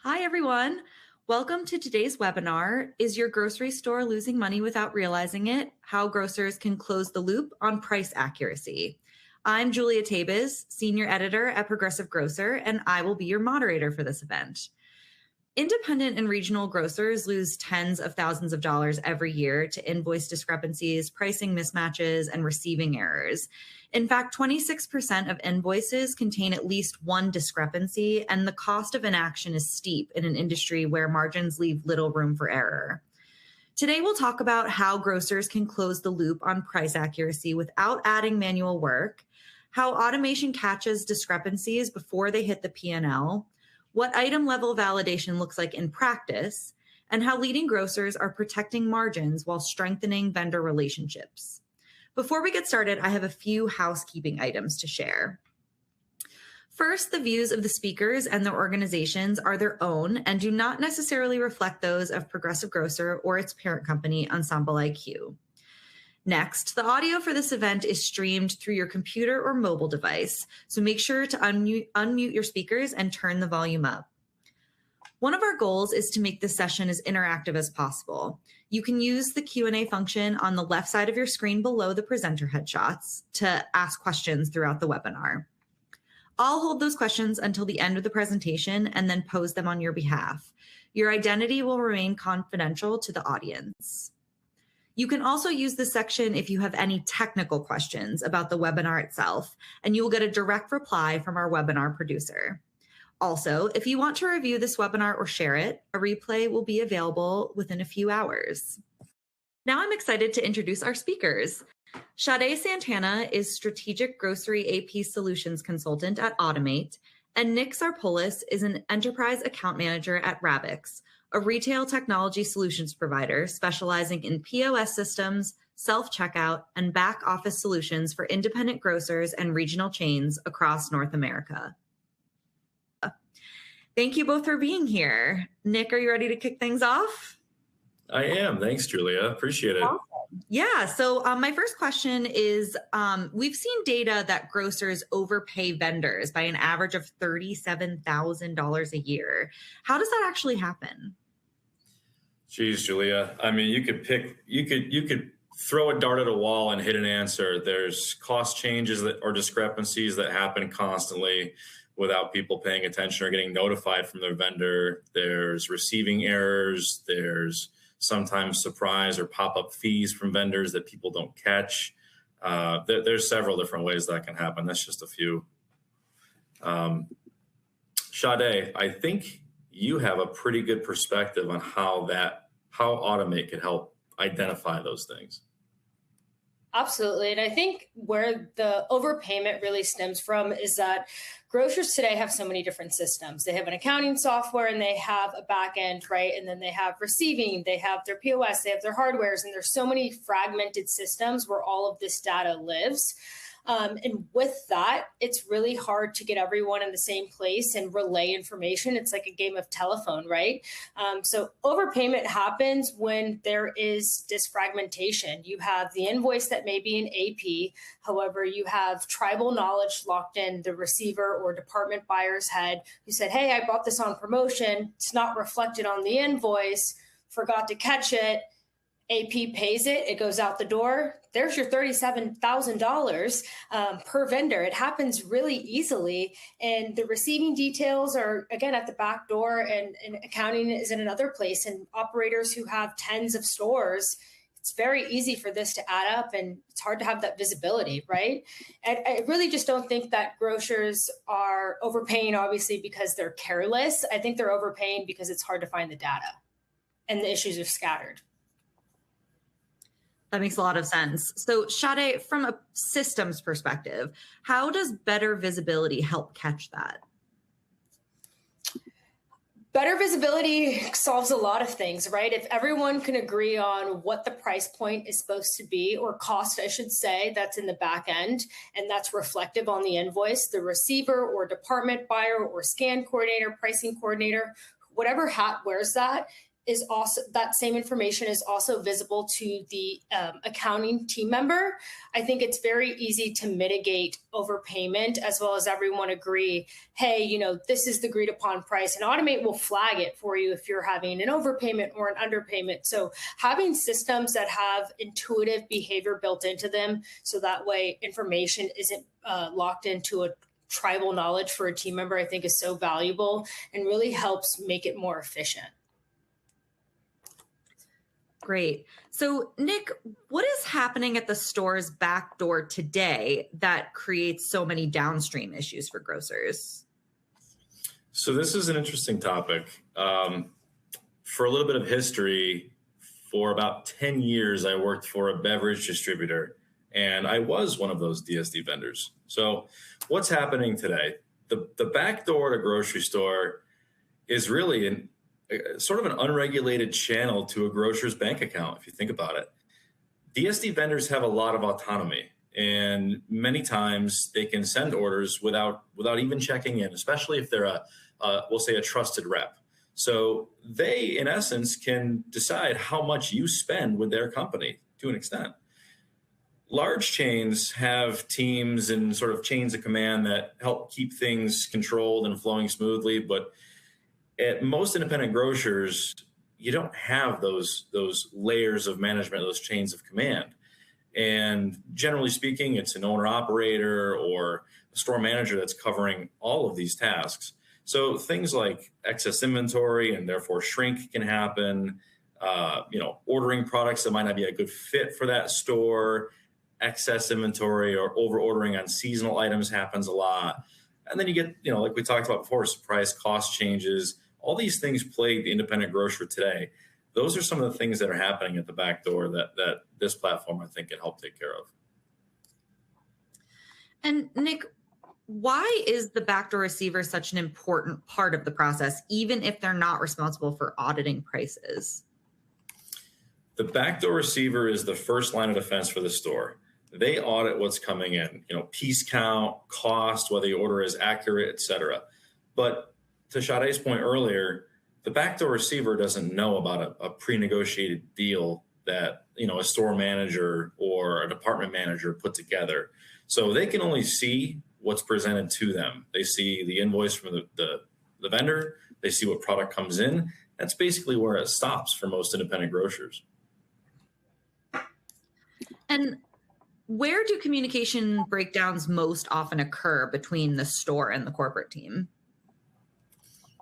Hi, everyone. Welcome to today's webinar, Is Your Grocery Store Losing Money Without Realizing It? How Grocers Can Close the Loop on Price Accuracy. I'm Julia Tabes, Senior Editor at Progressive Grocer, and I will be your moderator for this event. Independent and regional grocers lose tens of thousands of dollars every year to invoice discrepancies, pricing mismatches, and receiving errors. In fact, 26% of invoices contain at least one discrepancy, and the cost of inaction is steep in an industry where margins leave little room for error. Today, we'll talk about how grocers can close the loop on price accuracy without adding manual work, how automation catches discrepancies before they hit the P&L, what item level validation looks like in practice, and how leading grocers are protecting margins while strengthening vendor relationships. Before we get started, I have a few housekeeping items to share. First, the views of the speakers and their organizations are their own and do not necessarily reflect those of Progressive Grocer or its parent company, Ensemble IQ. Next, the audio for this event is streamed through your computer or mobile device, so make sure to unmute your speakers and turn the volume up. One of our goals is to make this session as interactive as possible. You can use the Q&A function on the left side of your screen below the presenter headshots to ask questions throughout the webinar. I'll hold those questions until the end of the presentation and then pose them on your behalf. Your identity will remain confidential to the audience. You can also use this section if you have any technical questions about the webinar itself, and you will get a direct reply from our webinar producer. Also, if you want to review this webinar or share it, a replay will be available within a few hours. Now I'm excited to introduce our speakers. Sade Santana is Strategic Grocery AP Solutions Consultant at Ottimate, and Nick Sarpolis is an Enterprise Account Manager at Ravyx, a retail technology solutions provider specializing in POS systems, self-checkout, and back office solutions for independent grocers and regional chains across North America. Thank you both for being here. Nick, are you ready to kick things off? I am. Thanks, Julia. Appreciate it. Awesome. Yeah. So my first question is, we've seen data that grocers overpay vendors by an average of $37,000 a year. How does that actually happen? Geez, Julia. I mean, you could throw a dart at a wall and hit an answer. There's cost changes or discrepancies that happen constantly without people paying attention or getting notified from their vendor. There's receiving errors. There's sometimes surprise or pop-up fees from vendors that people don't catch. There's several different ways that can happen. That's just a few. Sade, I think you have a pretty good perspective on how Ottimate could help identify those things. Absolutely. And I think where the overpayment really stems from is that grocers today have so many different systems. They have an accounting software and they have a back end, right? And then they have receiving, they have their POS, they have their hardwares, and there's so many fragmented systems where all of this data lives. And with that, it's really hard to get everyone in the same place and relay information. It's like a game of telephone, right? So overpayment happens when there is disfragmentation. You have the invoice that may be an AP. However, you have tribal knowledge locked in the receiver or department buyer's head who said, hey, I bought this on promotion. It's not reflected on the invoice, forgot to catch it. AP pays it, it goes out the door. There's your $37,000 per vendor. It happens really easily. And the receiving details are, again, at the back door, and accounting is in another place. And operators who have tens of stores, it's very easy for this to add up, and it's hard to have that visibility, right? And I really just don't think that grocers are overpaying, obviously, because they're careless. I think they're overpaying because it's hard to find the data and the issues are scattered. That makes a lot of sense. So Sade, from a systems perspective, how does better visibility help catch that? Better visibility solves a lot of things, right? If everyone can agree on what the price point is supposed to be, or cost, I should say, that's in the back end, and that's reflective on the invoice, the receiver or department buyer or scan coordinator, pricing coordinator, whatever hat wears that, is also, that same information is also visible to the accounting team member, I think it's very easy to mitigate overpayment, as well as everyone agree, hey, this is the agreed upon price, and Ottimate will flag it for you if you're having an overpayment or an underpayment. So having systems that have intuitive behavior built into them, so that way information isn't locked into a tribal knowledge for a team member, I think is so valuable and really helps make it more efficient. Great. So, Nick, what is happening at the store's back door today that creates so many downstream issues for grocers? So this is an interesting topic. For a little bit of history, for about 10 years, I worked for a beverage distributor, and I was one of those DSD vendors. So what's happening today? The back door to grocery store is really sort of an unregulated channel to a grocer's bank account, if you think about it. DSD vendors have a lot of autonomy, and many times they can send orders without even checking in, especially if they're we'll say a trusted rep. So they, in essence, can decide how much you spend with their company to an extent. Large chains have teams and sort of chains of command that help keep things controlled and flowing smoothly, but at most independent grocers, you don't have those layers of management, those chains of command. And generally speaking, it's an owner operator or a store manager that's covering all of these tasks. So things like excess inventory and therefore shrink can happen. Ordering products that might not be a good fit for that store, excess inventory or over ordering on seasonal items happens a lot. And then you get, like we talked about before, surprise cost changes. All these things plague the independent grocer today. Those are some of the things that are happening at the back door that this platform, I think, can help take care of. And Nick, why is the backdoor receiver such an important part of the process, even if they're not responsible for auditing prices? The backdoor receiver is the first line of defense for the store. They audit what's coming in, piece count, cost, whether your order is accurate, et cetera. But to Sade's point earlier, the backdoor receiver doesn't know about a pre-negotiated deal that a store manager or a department manager put together. So they can only see what's presented to them. They see the invoice from the vendor. They see what product comes in. That's basically where it stops for most independent grocers. And where do communication breakdowns most often occur between the store and the corporate team?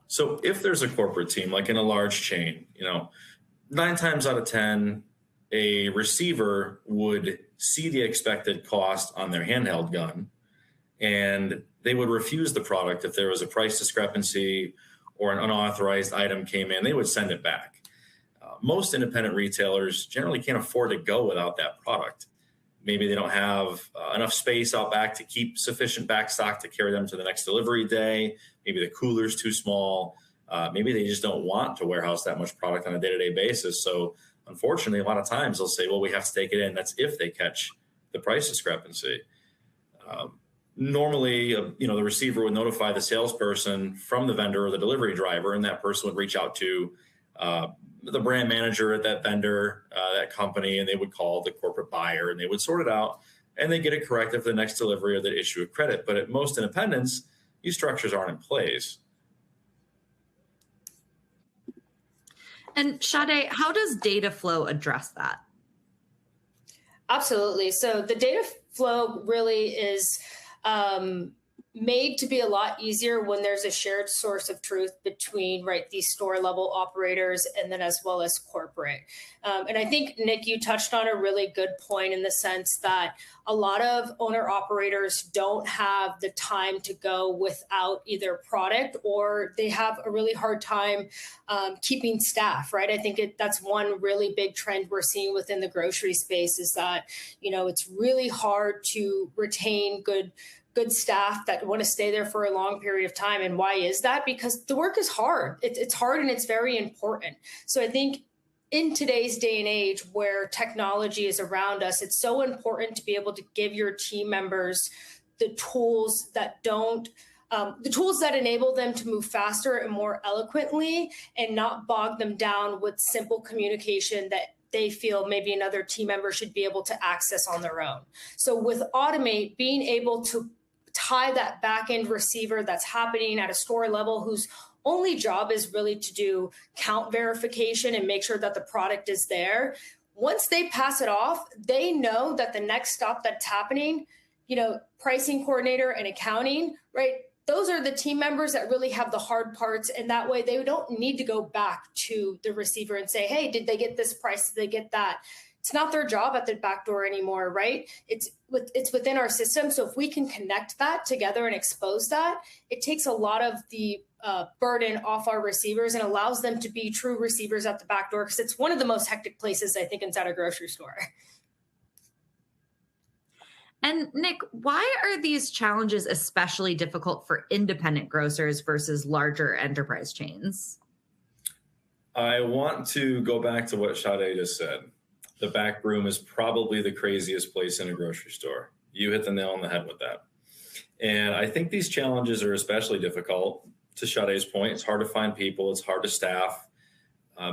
So if there's a corporate team, like in a large chain, 9 times out of 10, a receiver would see the expected cost on their handheld gun, and they would refuse the product if there was a price discrepancy or an unauthorized item came in. They would send it back. Most independent retailers generally can't afford to go without that product. Maybe they don't have enough space out back to keep sufficient back stock to carry them to the next delivery day. Maybe the cooler's too small. Maybe they just don't want to warehouse that much product on a day-to-day basis. So unfortunately, a lot of times they'll say, well, we have to take it in. That's if they catch the price discrepancy. Normally, the receiver would notify the salesperson from the vendor or the delivery driver, and that person would reach out to the brand manager at that vendor, that company, and they would call the corporate buyer and they would sort it out and they get it corrected for the next delivery or they issue a credit. But at most independents, these structures aren't in place. And Sade, how does data flow address that? Absolutely. So the data flow really is made to be a lot easier when there's a shared source of truth between these store level operators and then as well as corporate. And I think, Nick, you touched on a really good point in the sense that a lot of owner operators don't have the time to go without either product, or they have a really hard time keeping staff, right? I think that's one really big trend we're seeing within the grocery space is that, it's really hard to retain good staff that want to stay there for a long period of time. And why is that? Because the work is hard. It's hard and it's very important. So I think in today's day and age where technology is around us, it's so important to be able to give your team members the tools that don't the tools that enable them to move faster and more eloquently and not bog them down with simple communication that they feel maybe another team member should be able to access on their own. So with Ottimate, being able to tie that back-end receiver that's happening at a store level, whose only job is really to do count verification and make sure that the product is there. Once they pass it off, they know that the next stop that's happening, pricing coordinator and accounting, right? Those are the team members that really have the hard parts. And that way they don't need to go back to the receiver and say, hey, did they get this price? Did they get that? It's not their job at the back door anymore, right? It's within our system. So if we can connect that together and expose that, it takes a lot of the burden off our receivers and allows them to be true receivers at the back door, because it's one of the most hectic places, I think, inside a grocery store. And Nick, why are these challenges especially difficult for independent grocers versus larger enterprise chains? I want to go back to what Sade just said. The back room is probably the craziest place in a grocery store. You hit the nail on the head with that. And I think these challenges are especially difficult. To Sade's point, it's hard to find people, it's hard to staff.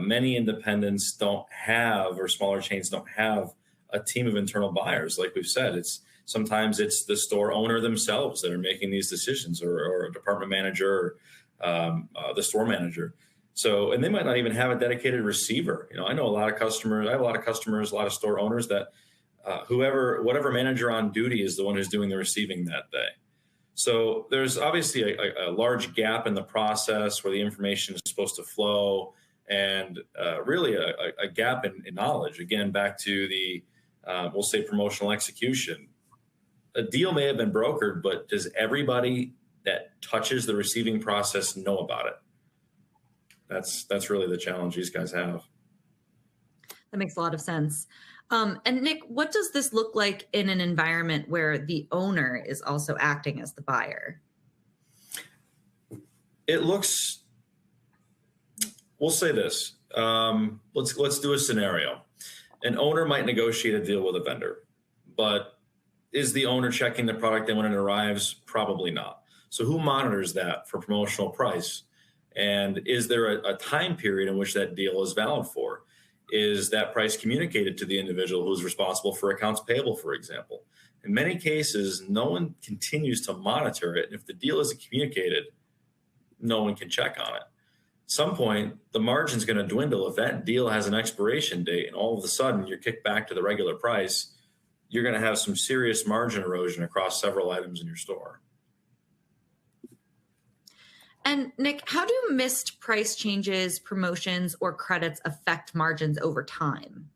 Many independents don't have, or smaller chains don't have, a team of internal buyers. Like we've said, sometimes it's the store owner themselves that are making these decisions, or a department manager, or the store manager. So, and they might not even have a dedicated receiver. I know a lot of customers, I have a lot of customers, a lot of store owners that whatever manager on duty is the one who's doing the receiving that day. So there's obviously a large gap in the process where the information is supposed to flow, and really a gap in knowledge. Again, back to the, we'll say, promotional execution. A deal may have been brokered, but does everybody that touches the receiving process know about it? That's really the challenge these guys have. That makes a lot of sense. And Nick, what does this look like in an environment where the owner is also acting as the buyer? It looks, we'll say this. Let's do a scenario. An owner might negotiate a deal with a vendor, but is the owner checking the product and when it arrives? Probably not. So who monitors that for promotional price? And is there a time period in which that deal is valid for? Is that price communicated to the individual who's responsible for accounts payable, for example? In many cases, no one continues to monitor it. And if the deal isn't communicated, no one can check on it. At some point, the margin's going to dwindle. If that deal has an expiration date and all of a sudden you're kicked back to the regular price, you're going to have some serious margin erosion across several items in your store. And Nick, how do missed price changes, promotions, or credits affect margins over time?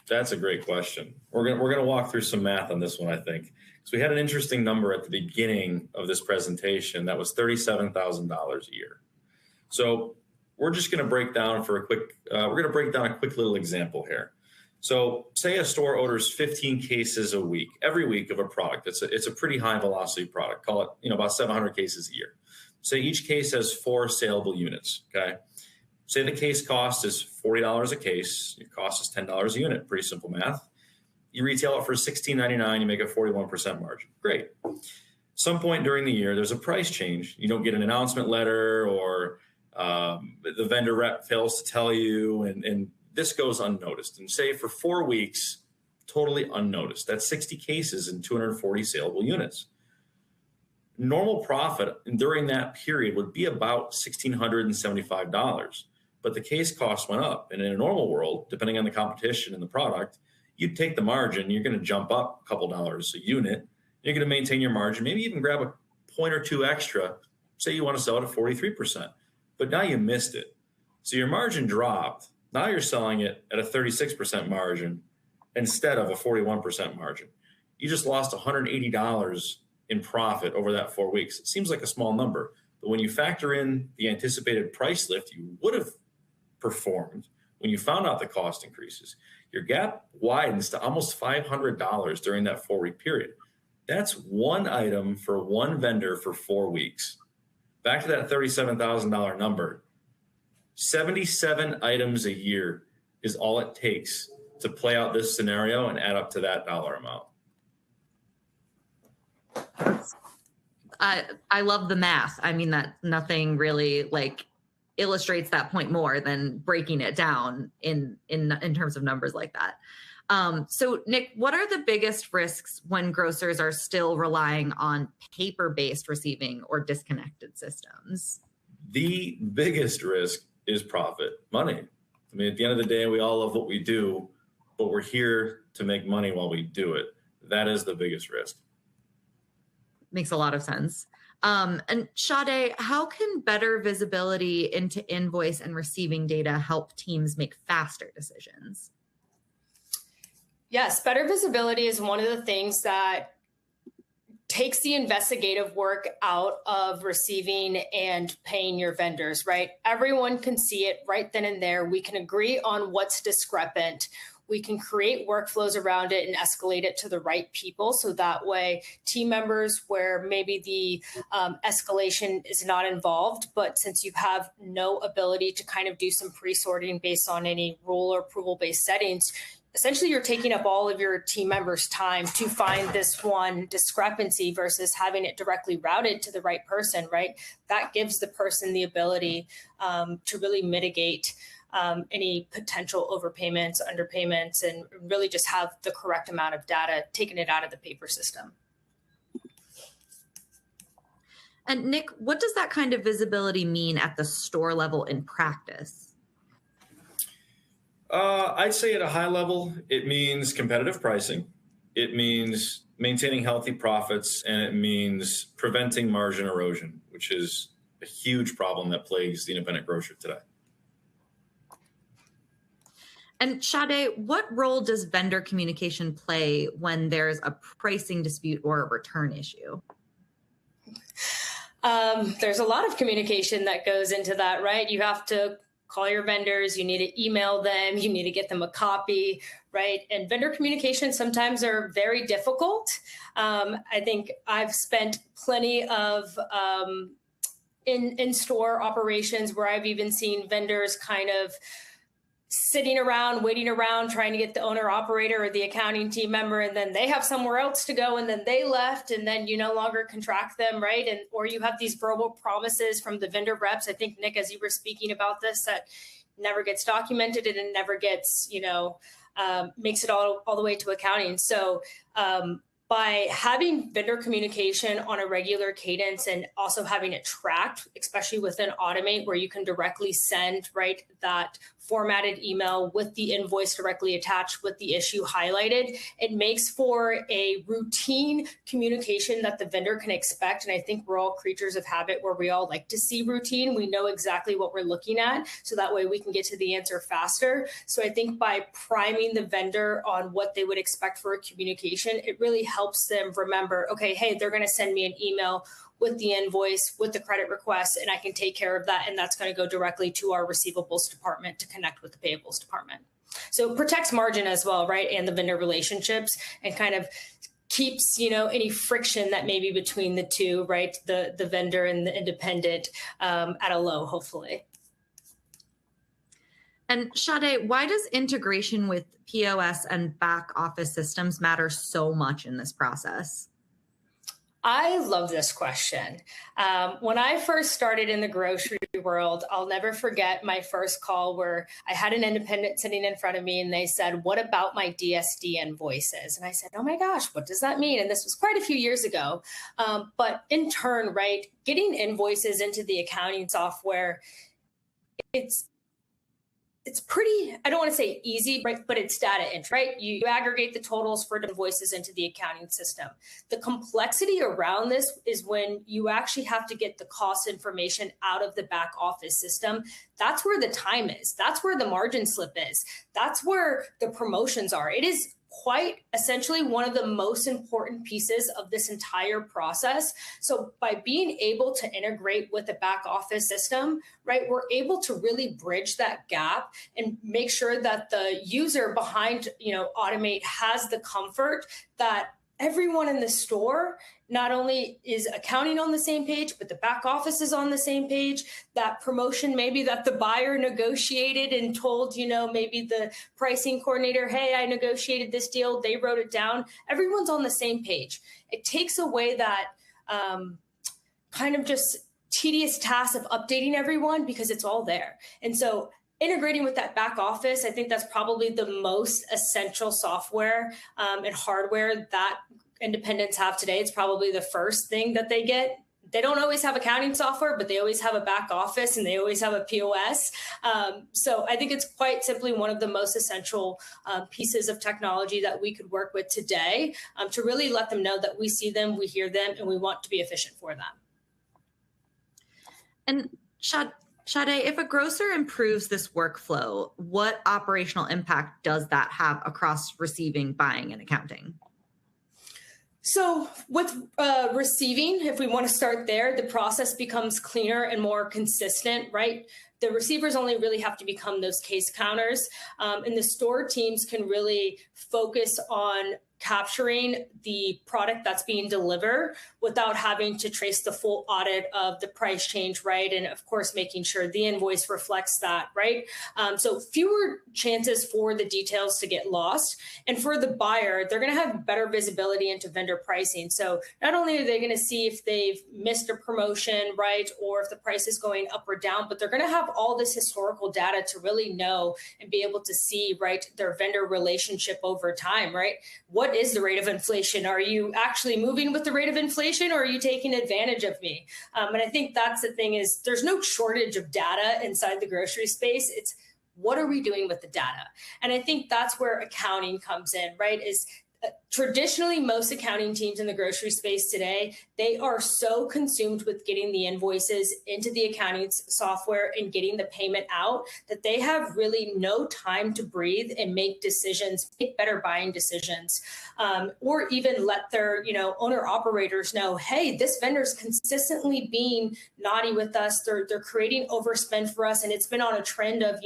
That's a great question. We're gonna walk through some math on this one, I think. So we had an interesting number at the beginning of this presentation that was $37,000 a year. So we're just gonna break down for a quick. We're gonna break down a quick little example here. So say a store orders 15 cases a week, every week, of a product. It's a pretty high velocity product. Call it about 700 cases a year. Say each case has 4 saleable units, okay? Say the case cost is $40 a case. Your cost is $10 a unit. Pretty simple math. You retail it for $16.99. You make a 41% margin. Great. Some point during the year, there's a price change. You don't get an announcement letter, or the vendor rep fails to tell you, and this goes unnoticed. And say for 4 weeks, totally unnoticed. That's 60 cases and 240 saleable units. Normal profit during that period would be about $1,675, but the case cost went up. And in a normal world, depending on the competition and the product, you'd take the margin, you're going to jump up a couple dollars a unit, you're going to maintain your margin, maybe even grab a point or two extra. Say you want to sell it at 43%, but now you missed it. So your margin dropped. Now you're selling it at a 36% margin instead of a 41% margin. You just lost $180 in profit over that 4 weeks. It seems like a small number, but when you factor in the anticipated price lift you would have performed when you found out the cost increases, your gap widens to almost $500 during that 4-week period. That's one item for one vendor for 4 weeks. Back to that $37,000 number, 77 items a year is all it takes to play out this scenario and add up to that dollar amount. I love the math. I mean, that nothing really like illustrates that point more than breaking it down in terms of numbers like that. So Nick, what are the biggest risks when grocers are still relying on paper-based receiving or disconnected systems? The biggest risk is profit, money. I mean, at the end of the day, we all love what we do, but we're here to make money while we do it. That is the biggest risk. Makes a lot of sense. And Sade, how can better visibility into invoice and receiving data help teams make faster decisions? Yes, better visibility is one of the things that takes the investigative work out of receiving and paying your vendors, right? Everyone can see it right then and there. We can agree on what's discrepant. We can create workflows around it and escalate it to the right people. So that way team members where maybe the escalation is not involved, but since you have no ability to kind of do some pre-sorting based on any rule or approval-based settings, essentially you're taking up all of your team members' time to find this one discrepancy versus having it directly routed to the right person, right? That gives the person the ability to really mitigate any potential overpayments, underpayments, and really just have the correct amount of data, taking it out of the paper system. And Nick, what does that kind of visibility mean at the store level in practice? I'd say at a high level, it means competitive pricing. It means maintaining healthy profits, and it means preventing margin erosion, which is a huge problem that plagues the independent grocer today. And Sade, what role does vendor communication play when there's a pricing dispute or a return issue? There's a lot of communication that goes into that, right? You have to call your vendors, you need to email them, you need to get them a copy, right? And vendor communication sometimes are very difficult. I think I've spent plenty of in-store operations where I've even seen vendors kind of sitting around, waiting around, trying to get the owner operator or the accounting team member, and then they have somewhere else to go, and then they left, and then you no longer can track them, right? And or you have these verbal promises from the vendor reps. I think, Nick, as you were speaking about this, that never gets documented and it never gets, makes it all the way to accounting. So by having vendor communication on a regular cadence and also having it tracked, especially within Ottimate, where you can directly send, right, that formatted email with the invoice directly attached with the issue highlighted, it makes for a routine communication that the vendor can expect. And I think we're all creatures of habit where we all like to see routine. We know exactly what we're looking at, so that way we can get to the answer faster. So I think by priming the vendor on what they would expect for a communication, it really helps them remember, okay, hey, they're going to send me an email with the invoice, with the credit request, and I can take care of that. And that's going to go directly to our receivables department to connect with the payables department. So it protects margin as well, right? And the vendor relationships, and kind of keeps, any friction that may be between the two, right? The vendor and the independent at a low, hopefully. And Sade, why does integration with POS and back office systems matter so much in this process? I love this question. When I first started in the grocery world, I'll never forget my first call where I had an independent sitting in front of me and they said, "What about my DSD invoices?" And I said, "Oh my gosh, what does that mean?" And this was quite a few years ago. But in turn, right, getting invoices into the accounting software, it's pretty, I don't want to say easy, right? But it's data entry, right? You aggregate the totals for invoices into the accounting system. The complexity around this is when you actually have to get the cost information out of the back office system. That's where the time is. That's where the margin slip is. That's where the promotions are. It is quite essentially one of the most important pieces of this entire process. So by being able to integrate with the back office system, right, we're able to really bridge that gap and make sure that the user behind, Ottimate has the comfort that everyone in the store not only is accounting on the same page, but the back office is on the same page. That promotion maybe that the buyer negotiated and told, maybe the pricing coordinator, "Hey, I negotiated this deal." They wrote it down. Everyone's on the same page. It takes away that kind of just tedious task of updating everyone because it's all there. And so integrating with that back office, I think that's probably the most essential software and hardware that independents have today. It's probably the first thing that they get. They don't always have accounting software, but they always have a back office and they always have a POS. So I think it's quite simply one of the most essential pieces of technology that we could work with today to really let them know that we see them, we hear them, and we want to be efficient for them. And Sade, if a grocer improves this workflow, what operational impact does that have across receiving, buying, and accounting? So with receiving, if we want to start there, the process becomes cleaner and more consistent, right? The receivers only really have to become those case counters, and the store teams can really focus on capturing the product that's being delivered without having to trace the full audit of the price change, right? And of course, making sure the invoice reflects that, right? So fewer chances for the details to get lost. And for the buyer, they're going to have better visibility into vendor pricing. So not only are they going to see if they've missed a promotion, right? Or if the price is going up or down, but they're going to have all this historical data to really know and be able to see, right, their vendor relationship over time, right? What is the rate of inflation? Are you actually moving with the rate of inflation, or are you taking advantage of me? And I think that's the thing, is there's no shortage of data inside the grocery space. It's what are we doing with the data? And I think that's where accounting comes in, right? Is traditionally, most accounting teams in the grocery space today, they are so consumed with getting the invoices into the accounting software and getting the payment out that they have really no time to breathe and make decisions, make better buying decisions, or even let their owner operators know, hey, this vendor's consistently being naughty with us. They're creating overspend for us, and it's been on a trend of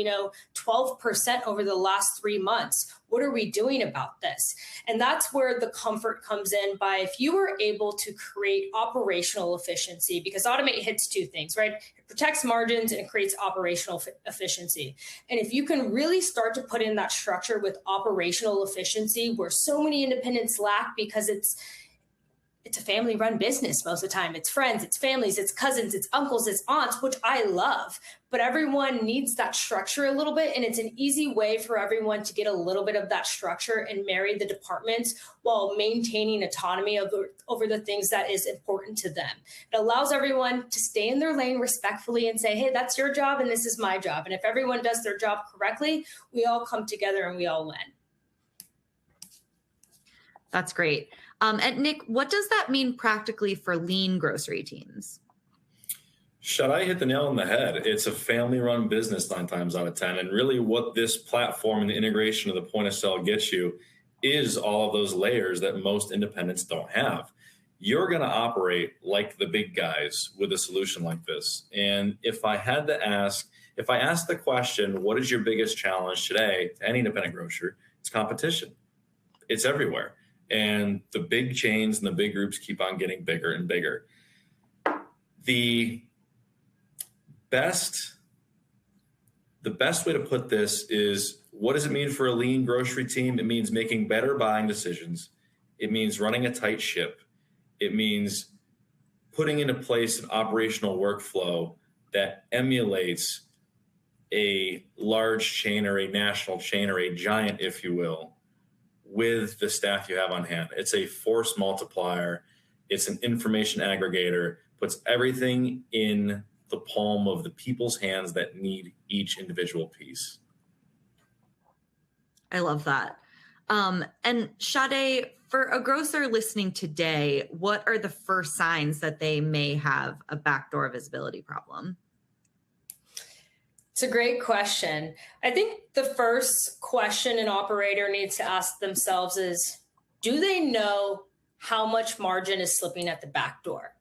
12% over the last 3 months. What are we doing about this? And that's where the comfort comes in by if you are able to create operational efficiency, because Ottimate hits two things, right? It protects margins and it creates operational efficiency. And if you can really start to put in that structure with operational efficiency, where so many independents lack because it's a family-run business most of the time. It's friends, it's families, it's cousins, it's uncles, it's aunts, which I love. But everyone needs that structure a little bit, and it's an easy way for everyone to get a little bit of that structure and marry the departments while maintaining autonomy over the things that is important to them. It allows everyone to stay in their lane respectfully and say, hey, that's your job and this is my job. And if everyone does their job correctly, we all come together and we all win. That's great. And Nick, what does that mean practically for lean grocery teams? Sade hit the nail on the head. It's a family-run business 9 times out of 10. And really what this platform and the integration of the point of sale gets you is all of those layers that most independents don't have. You're going to operate like the big guys with a solution like this. And if I asked the question, what is your biggest challenge today to any independent grocer? It's competition. It's everywhere. And the big chains and the big groups keep on getting bigger and bigger. The best way to put this is, what does it mean for a lean grocery team? It means making better buying decisions. It means running a tight ship. It means putting into place an operational workflow that emulates a large chain or a national chain or a giant, if you will, with the staff you have on hand. It's a force multiplier. It's an information aggregator, puts everything in the palm of the people's hands that need each individual piece. I love that. And Sade, for a grocer listening today, what are the first signs that they may have a backdoor visibility problem? It's a great question. I think the first question an operator needs to ask themselves is, do they know how much margin is slipping at the back door?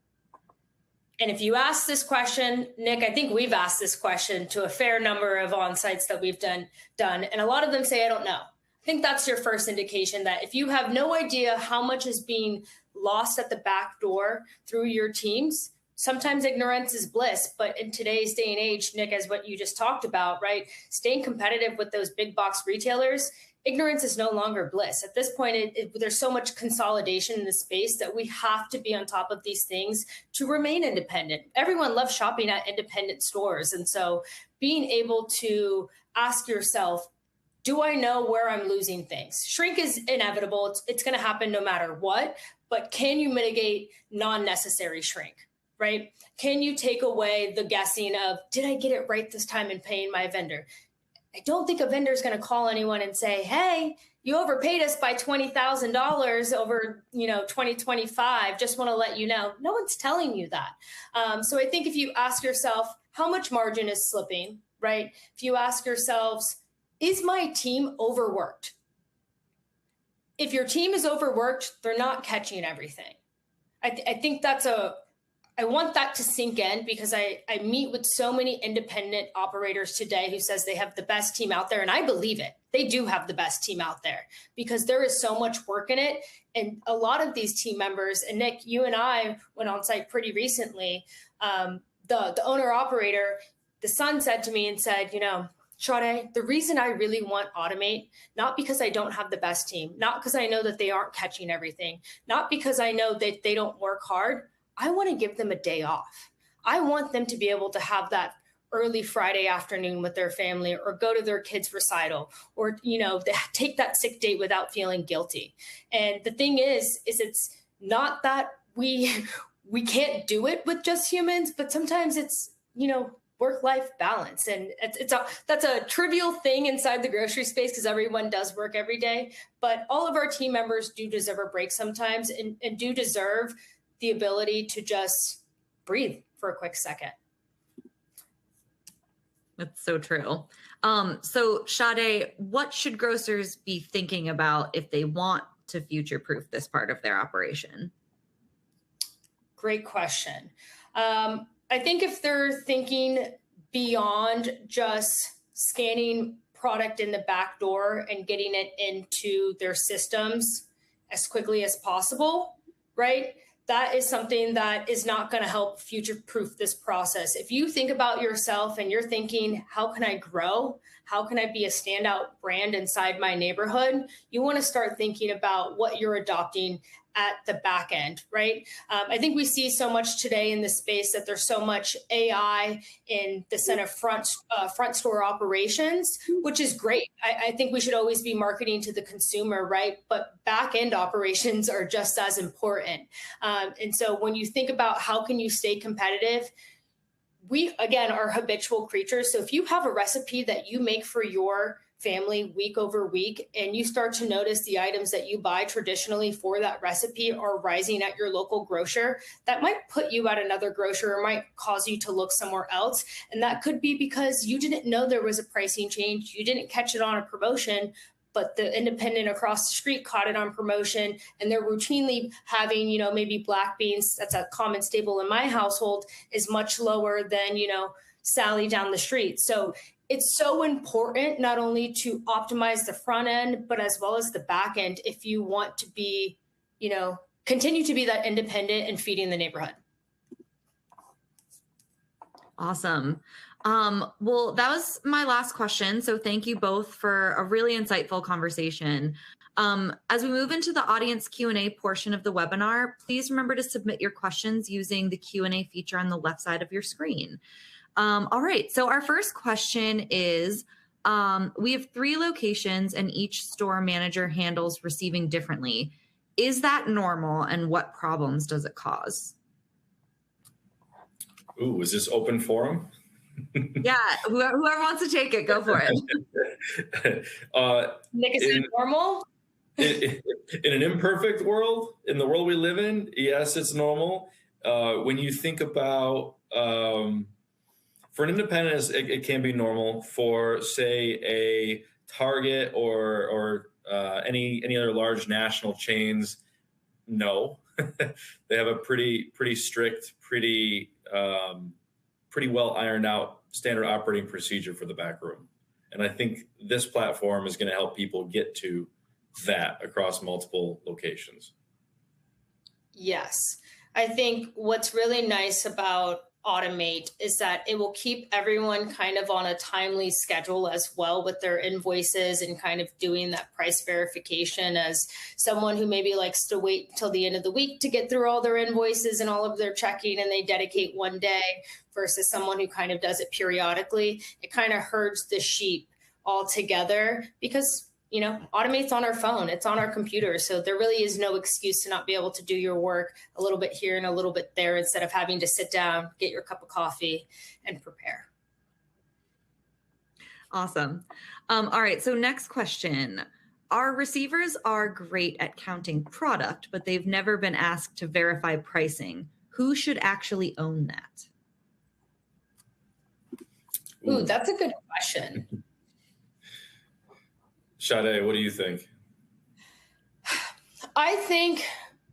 And if you ask this question, Nick, I think we've asked this question to a fair number of on-sites that we've done, and a lot of them say, I don't know. I think that's your first indication that if you have no idea how much is being lost at the back door through your teams, sometimes ignorance is bliss. But in today's day and age, Nick, as what you just talked about, right, staying competitive with those big box retailers ignorance is no longer bliss. At this point, there's so much consolidation in the space that we have to be on top of these things to remain independent. Everyone loves shopping at independent stores. And so being able to ask yourself, do I know where I'm losing things? Shrink is inevitable. It's going to happen no matter what. But can you mitigate non-necessary shrink, right? Can you take away the guessing of, did I get it right this time in paying my vendor? I don't think a vendor is going to call anyone and say, hey, you overpaid us by $20,000 over, 2025. Just want to let you know. No one's telling you that. So I think if you ask yourself, how much margin is slipping, right? If you ask yourselves, is my team overworked? If your team is overworked, they're not catching everything. I think I want that to sink in, because I meet with so many independent operators today who says they have the best team out there. And I believe it. They do have the best team out there, because there is so much work in it. And a lot of these team members, and Nick, you and I went on site pretty recently. The owner operator, the son said to me and said, Sade, the reason I really want Ottimate, not because I don't have the best team, not because I know that they aren't catching everything, not because I know that they don't work hard. I want to give them a day off. I want them to be able to have that early Friday afternoon with their family, or go to their kids' recital, or, take that sick date without feeling guilty. And the thing is it's not that we can't do it with just humans, but sometimes it's, work-life balance. And that's a trivial thing inside the grocery space, because everyone does work every day. But all of our team members do deserve a break sometimes, and do deserve the ability to just breathe for a quick second. That's so true. So Sade, what should grocers be thinking about if they want to future-proof this part of their operation? Great question. I think if they're thinking beyond just scanning product in the back door and getting it into their systems as quickly as possible, right? That is something that is not going to help future-proof this process. If you think about yourself and you're thinking, how can I grow? How can I be a standout brand inside my neighborhood? You want to start thinking about what you're adopting at the back end, right? I think we see so much today in the space that there's so much AI in the center front store operations, which is great. I think we should always be marketing to the consumer, right? But back end operations are just as important. And so when you think about how can you stay competitive, we, again, are habitual creatures. So if you have a recipe that you make for your family week over week, and you start to notice the items that you buy traditionally for that recipe are rising at your local grocer, that might put you at another grocer, or might cause you to look somewhere else. And that could be because you didn't know there was a pricing change. You didn't catch it on a promotion, but the independent across the street caught it on promotion, and they're routinely having, maybe black beans. That's a common staple in my household, is much lower than, Sally down the street. So it's so important not only to optimize the front end, but as well as the back end, if you want to be, continue to be that independent and feeding the neighborhood. Awesome. Well, that was my last question. So thank you both for a really insightful conversation. As we move into the audience Q&A portion of the webinar, please remember to submit your questions using the Q&A feature on the left side of your screen. All right. So our first question is, we have 3 locations and each store manager handles receiving differently. Is that normal, and what problems does it cause? Ooh, is this open forum? Yeah, whoever wants to take it, go for it. Nick, is it normal? In an imperfect world, in the world we live in, yes, it's normal. When you think about, for an independent, it can be normal. For, say, a Target or any other large national chains, no. They have a pretty strict, pretty well ironed out standard operating procedure for the back room. And I think this platform is going to help people get to that across multiple locations. Yes. I think what's really nice about Ottimate is that it will keep everyone kind of on a timely schedule as well with their invoices and kind of doing that price verification as someone who maybe likes to wait until the end of the week to get through all their invoices and all of their checking and they dedicate one day versus someone who kind of does it periodically. It kind of herds the sheep all together because Ottimate's on our phone, it's on our computer. So there really is no excuse to not be able to do your work a little bit here and a little bit there instead of having to sit down, get your cup of coffee and prepare. Awesome. All right. So next question. Our receivers are great at counting product, but they've never been asked to verify pricing. Who should actually own that? Ooh, that's a good question. Sade, what do you think? I think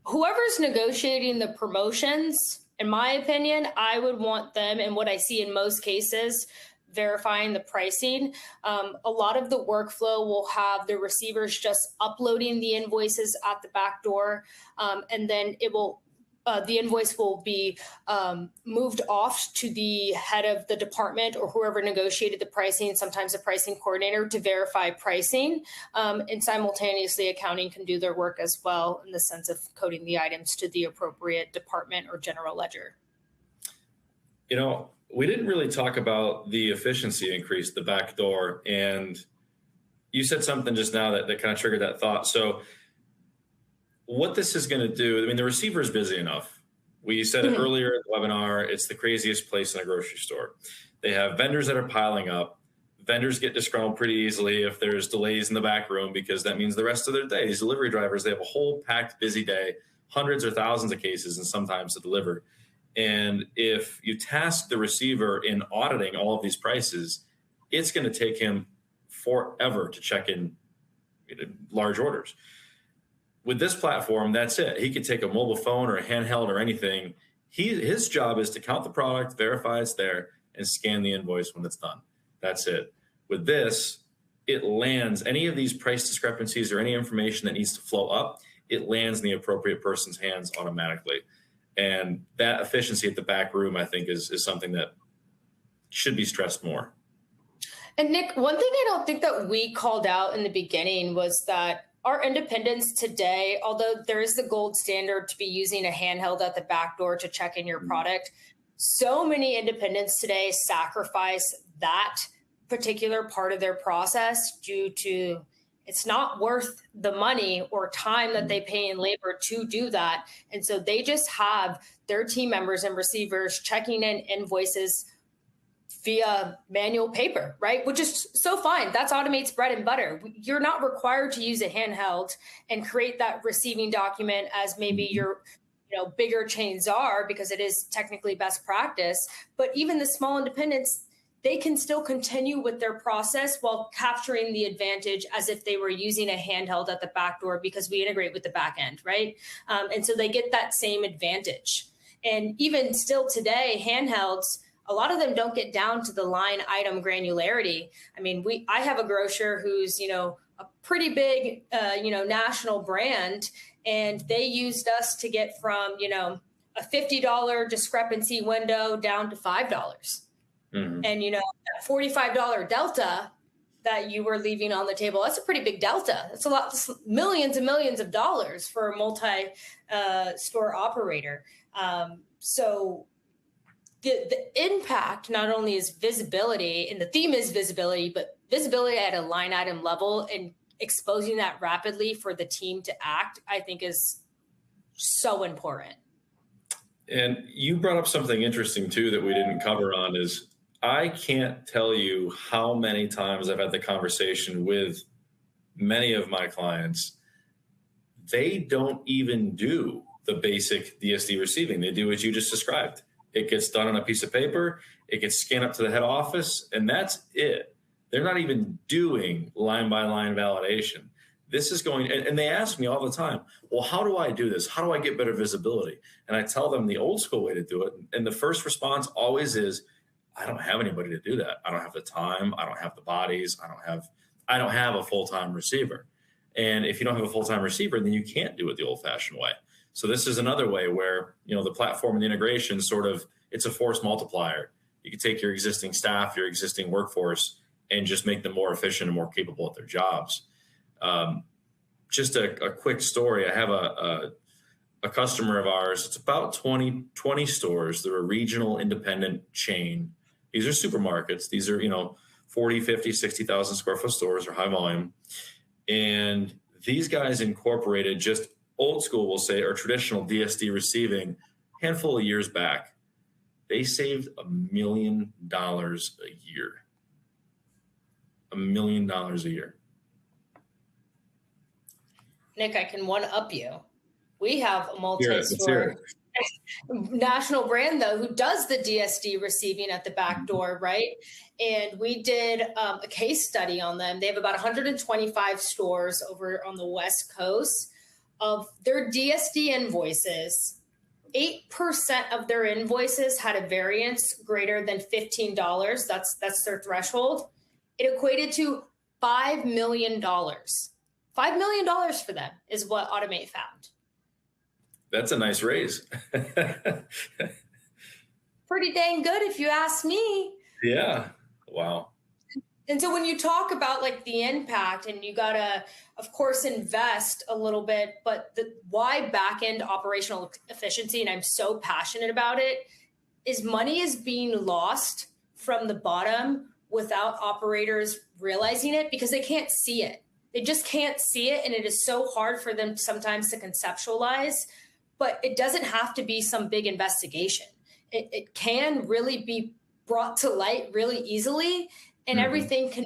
whoever's negotiating the promotions, in my opinion, I would want them, and what I see in most cases, verifying the pricing. A lot of the workflow will have the receivers just uploading the invoices at the back door, and then the invoice will be moved off to the head of the department or whoever negotiated the pricing, sometimes the pricing coordinator, to verify pricing. And simultaneously, accounting can do their work as well in the sense of coding the items to the appropriate department or general ledger. We didn't really talk about the efficiency increase, the backdoor, and you said something just now that kind of triggered that thought. So what this is going to do, the receiver is busy enough. We said it earlier in the webinar, it's the craziest place in a grocery store. They have vendors that are piling up. Vendors get disgruntled pretty easily if there's delays in the back room because that means the rest of their day, these delivery drivers, they have a whole packed, busy day, hundreds or thousands of cases and sometimes to deliver. And if you task the receiver in auditing all of these prices, it's going to take him forever to check in large orders. With this platform, that's it. He could take a mobile phone or a handheld or anything. His job is to count the product, verify it's there, and scan the invoice when it's done. That's it. With this, it lands any of these price discrepancies or any information that needs to flow up, it lands in the appropriate person's hands automatically. And that efficiency at the back room, I think, is something that should be stressed more. And Nick, one thing I don't think that we called out in the beginning was that our independents today, although there is the gold standard to be using a handheld at the back door to check in your product, so many independents today sacrifice that particular part of their process due to it's not worth the money or time that they pay in labor to do that. And so they just have their team members and receivers checking in invoices via manual paper, right? Which is so fine. That's Ottimate's bread and butter. You're not required to use a handheld and create that receiving document as maybe your bigger chains are, because it is technically best practice. But even the small independents, they can still continue with their process while capturing the advantage as if they were using a handheld at the back door because we integrate with the back end, right? And so they get that same advantage. And even still today, handhelds, a lot of them don't get down to the line item granularity. I have a grocer who's, a pretty big, national brand, and they used us to get from, a $50 discrepancy window down to $5. Mm-hmm. And, that $45 delta that you were leaving on the table, that's a pretty big delta. That's a lot, millions and millions of dollars for a multi-store operator. So the impact not only is visibility, and the theme is visibility, but visibility at a line item level and exposing that rapidly for the team to act, I think is so important. And you brought up something interesting too that we didn't cover on is I can't tell you how many times I've had the conversation with many of my clients. They don't even do the basic DSD receiving. They do what you just described. It gets done on a piece of paper. It gets scanned up to the head office, and that's it. They're not even doing line-by-line validation. This is going, and they ask me all the time, well, how do I do this? How do I get better visibility? And I tell them the old school way to do it. And the first response always is, I don't have anybody to do that. I don't have the time. I don't have the bodies. I don't have a full-time receiver. And if you don't have a full-time receiver, then you can't do it the old-fashioned way. So this is another way where, the platform and the integration sort of it's a force multiplier. You can take your existing staff, your existing workforce, and just make them more efficient and more capable at their jobs. Just a quick story. I have a customer of ours. It's about 20 stores. They're a regional independent chain. These are supermarkets. These are, 40, 50, 60,000 square foot stores or high volume. And these guys incorporated just old school, we'll say, or traditional DSD receiving a handful of years back. They saved $1 million a year. $1 million a year. Nick, I can one-up you. We have a multi-store national brand, though, who does the DSD receiving at the back door, right? And we did a case study on them. They have about 125 stores over on the West Coast. Of their DSD invoices, 8% of their invoices had a variance greater than $15. That's their threshold. It equated to $5 million. $5 million for them is what Ottimate found. That's a nice raise. Pretty dang good if you ask me. Yeah. Wow. And so when you talk about like the impact, and you got to, of course, invest a little bit, but why back-end operational efficiency, and I'm so passionate about it, is money is being lost from the bottom without operators realizing it because they can't see it. They just can't see it. And it is so hard for them sometimes to conceptualize, but it doesn't have to be some big investigation. It can really be brought to light really easily, and everything can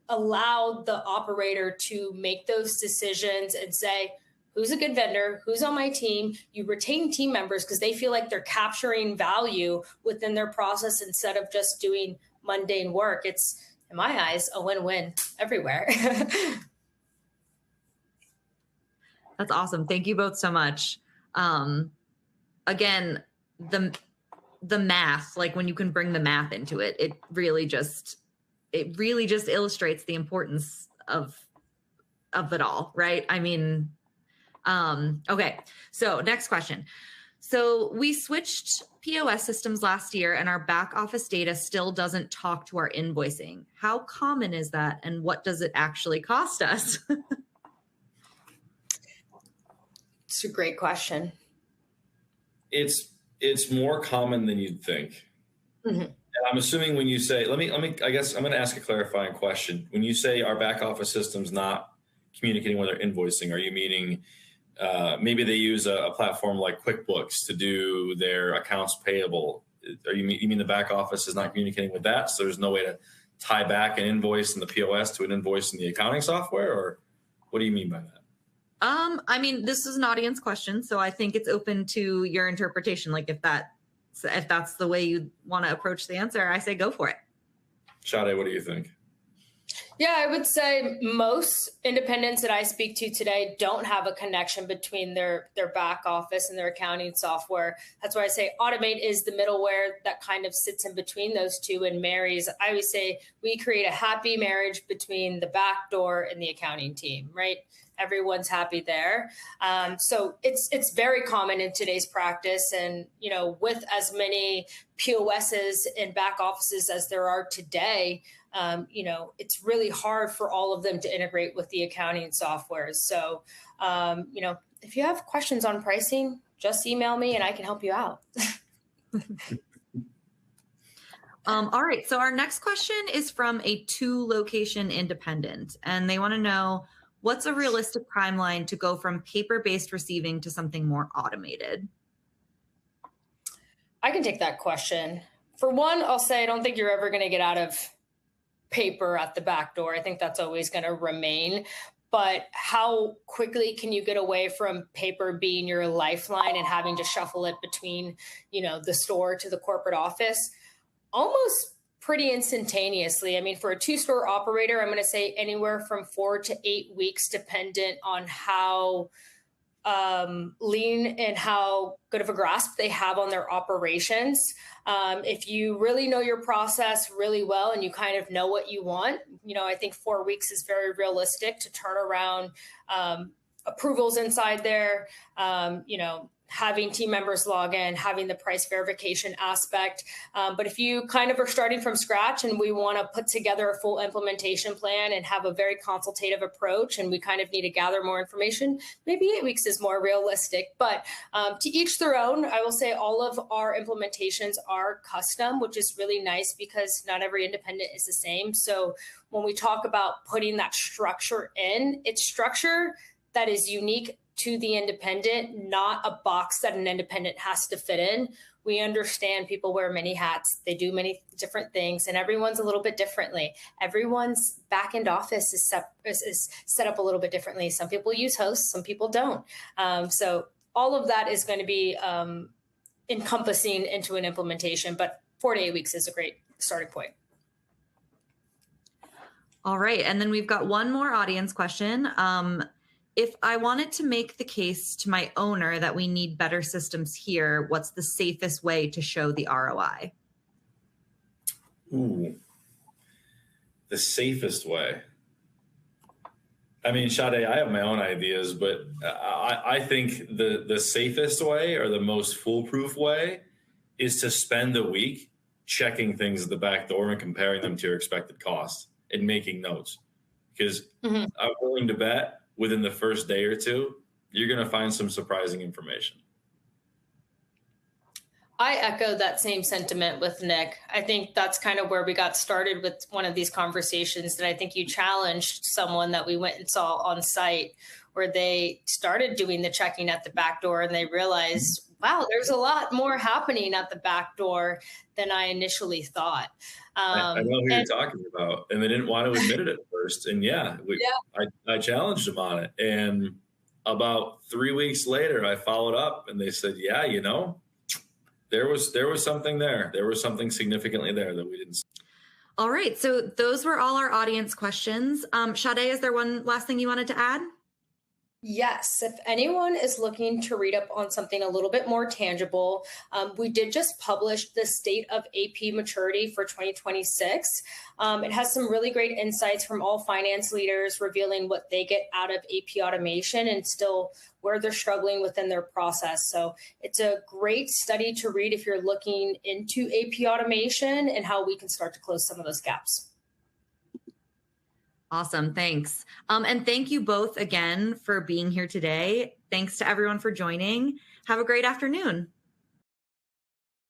allow the operator to make those decisions and say, who's a good vendor, who's on my team. You retain team members because they feel like they're capturing value within their process instead of just doing mundane work. It's, in my eyes, a win-win everywhere. That's awesome. Thank you both so much. Again, the math, like when you can bring the math into it, it really just illustrates the importance of it all, right? I mean, okay. So next question. So we switched POS systems last year and our back office data still doesn't talk to our invoicing. How common is that? And what does it actually cost us? It's a great question. It's more common than you'd think. Mm-hmm. And I'm assuming when you say, I guess I'm going to ask a clarifying question. When you say our back office system's not communicating with our invoicing, are you meaning maybe they use a platform like QuickBooks to do their accounts payable? You mean the back office is not communicating with that? So there's no way to tie back an invoice in the POS to an invoice in the accounting software, or what do you mean by that? I mean, this is an audience question, so I think it's open to your interpretation. Like if that's the way you want to approach the answer, I say go for it. Sade, what do you think? Yeah, I would say most independents that I speak to today don't have a connection between their back office and their accounting software. That's why I say Ottimate is the middleware that kind of sits in between those two and marries. I always say we create a happy marriage between the backdoor and the accounting team, right? Everyone's happy there. So it's very common in today's practice. And, with as many POSs and back offices as there are today, it's really hard for all of them to integrate with the accounting softwares. So, if you have questions on pricing, just email me and I can help you out. All right. So our next question is from a 2-location independent, and they want to know, what's a realistic timeline to go from paper-based receiving to something more automated? I can take that question. For one, I'll say I don't think you're ever going to get out of paper at the back door. I think that's always going to remain. But how quickly can you get away from paper being your lifeline and having to shuffle it between, the store to the corporate office? Almost pretty instantaneously. I mean, for a 2-store operator, I'm going to say anywhere from 4 to 8 weeks, dependent on how lean and how good of a grasp they have on their operations. If you really know your process really well and you kind of know what you want, I think 4 weeks is very realistic to turn around approvals inside there, having team members log in, having the price verification aspect. But if you kind of are starting from scratch and we want to put together a full implementation plan and have a very consultative approach, and we kind of need to gather more information, maybe 8 weeks is more realistic. But to each their own. I will say all of our implementations are custom, which is really nice because not every independent is the same. So when we talk about putting that structure in, it's structure that is unique to the independent, not a box that an independent has to fit in. We understand people wear many hats. They do many different things, and everyone's a little bit differently. Everyone's back end office is set up a little bit differently. Some people use hosts, some people don't. So all of that is going to be encompassing into an implementation, but 4 to 8 weeks is a great starting point. All right. And then we've got one more audience question. If I wanted to make the case to my owner that we need better systems here, what's the safest way to show the ROI? Ooh, the safest way. I mean, Sade, I have my own ideas, but I think the safest way or the most foolproof way is to spend a week checking things at the back door and comparing them to your expected costs and making notes. Because I'm willing to bet within the first day or two, you're going to find some surprising information. I echo that same sentiment with Nick. I think that's kind of where we got started with one of these conversations, that I think you challenged someone that we went and saw on site, where they started doing the checking at the back door and they realized, wow, there's a lot more happening at the back door than I initially thought. I know who you're talking about, and they didn't want to admit it at first. And I challenged them on it. And about 3 weeks later, I followed up and they said, yeah, you know, there was something there. There was something significantly there that we didn't see. All right. So those were all our audience questions. Sade, is there one last thing you wanted to add? Yes. If anyone is looking to read up on something a little bit more tangible, we did just publish the State of AP Maturity for 2026. It has some really great insights from all finance leaders revealing what they get out of AP automation and still where they're struggling within their process. So it's a great study to read if you're looking into AP automation and how we can start to close some of those gaps. Awesome. Thanks. And thank you both again for being here today. Thanks to everyone for joining. Have a great afternoon.